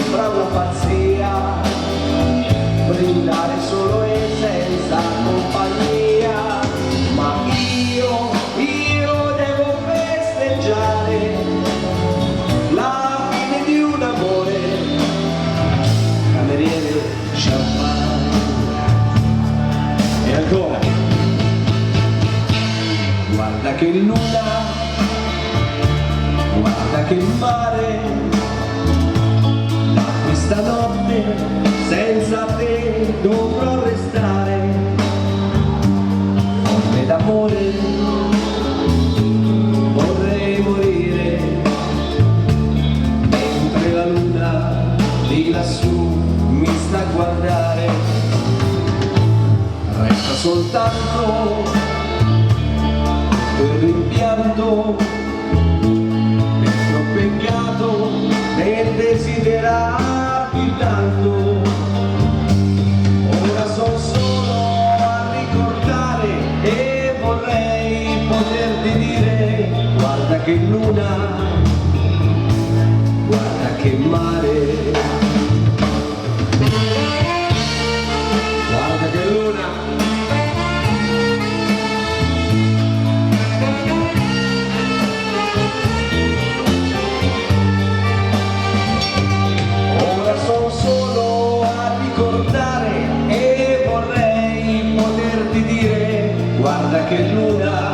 sembra una pazzia brindare solo e senza compagnia, ma io devo festeggiare la fine di un amore. Cameriere, champagne e ancora. Guarda che luna, guarda che mare, da questa notte senza te dovrò restare. Forte d'amore, vorrei morire, mentre la luna di lassù mi sta a guardare. Resta soltanto quel rimpianto, questo peccato nel desiderarti tanto. Ora sono solo a ricordare e vorrei poterti dire: guarda che luna, guarda che mare, guarda che luna. Sono solo a ricordare e vorrei poterti dire: guarda che luna,